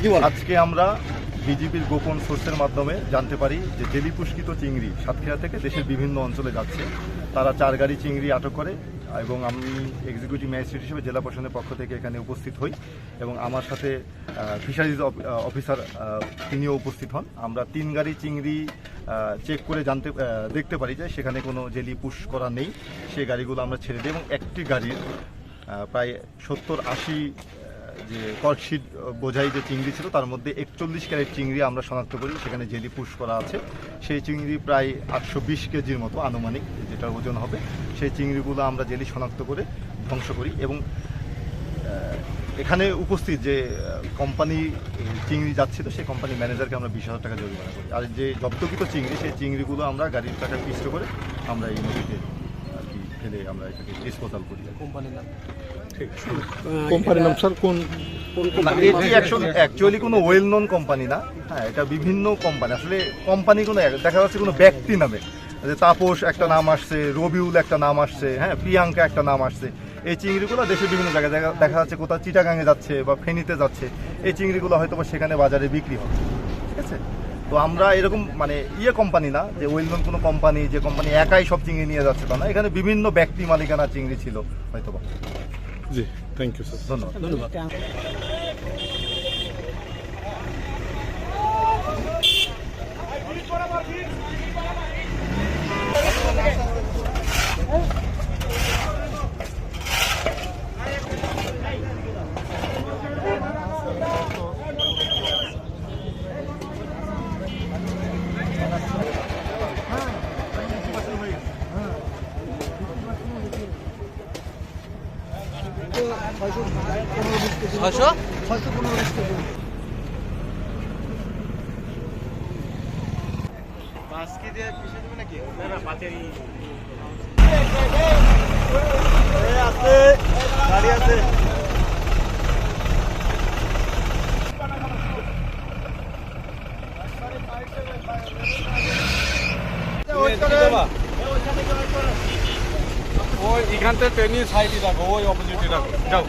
আজকে আমরা বিজিবির গোপন সোর্সের মাধ্যমে জানতে পারি যে জেলি পুষ্কিত চিংড়ি সাতক্ষীরা থেকে দেশের বিভিন্ন অঞ্চলে যাচ্ছে। তারা 4 গাড়ি চিংড়ি আটক করে এবং আমি এক্সিকিউটিভ ম্যাজিস্ট্রেট হিসেবে জেলা প্রশাসনের পক্ষ থেকে এখানে উপস্থিত হই এবং আমার সাথে ফিশারিজ অফিসার তিনিও উপস্থিত হন। আমরা 3 গাড়ি চিংড়ি চেক করে দেখতে পারি যে সেখানে কোনো জেলি পুশ করা নেই। সেই গাড়িগুলো আমরা ছেড়ে দিই এবং একটি গাড়ির প্রায় 70-80 যে কর্কশিট বোঝাই যে চিংড়ি ছিল তার মধ্যে 41 ক্যারেট চিংড়ি আমরা শনাক্ত করি, সেখানে জেলি পুশ করা আছে। সেই চিংড়ি প্রায় 820 কেজির মতো আনুমানিক যেটা ওজন হবে। সেই চিংড়িগুলো আমরা জেলি শনাক্ত করে ধ্বংস করি এবং এখানে উপস্থিত যে কোম্পানি চিংড়ি যাচ্ছিল সেই কোম্পানি ম্যানেজারকে আমরা 20,000 টাকা জরিমানা করি। আর যে জব্দকৃত চিংড়ি সেই চিংড়িগুলো আমরা গাড়ির টাকায় পিষ্ট করে আমরা এই নদীতে আর কি ফেলে আমরা এটাকে ডিসপোজাল করি। কোম্পানির নাম স্যার কোন এটি অ্যাকচুয়ালি কোনো ওয়েল নোন কোম্পানি না। হ্যাঁ, এটা বিভিন্ন কোম্পানি। আসলে কোম্পানি কোনো দেখা যাচ্ছে কোনো ব্যক্তি নামে, যে তাপস একটা নাম আসছে, রবিউল একটা নাম আসছে, হ্যাঁ প্রিয়াঙ্কা একটা নাম আসছে। এই চিংড়িগুলো দেশের বিভিন্ন জায়গায় দেখা যাচ্ছে কোথাও চিটাগাঙে যাচ্ছে বা ফেনীতে যাচ্ছে। এই চিংড়িগুলো হয়তো বা সেখানে বাজারে বিক্রি হচ্ছে। ঠিক আছে, তো আমরা এরকম মানে কোম্পানি না যে ওয়েল নোন কোনো কোম্পানি, যে কোম্পানি একাই সব চিংড়ি নিয়ে যাচ্ছে তা না। এখানে বিভিন্ন ব্যক্তি মালিকানা চিংড়ি ছিল হয়তো বা। জি, থ্যাংক ইউ স্যার। ধন্যবাদ। ওই এখান থেকে ট্রেনের সাইডে রাখো, ওই অপোজিটে রাখো, যাও।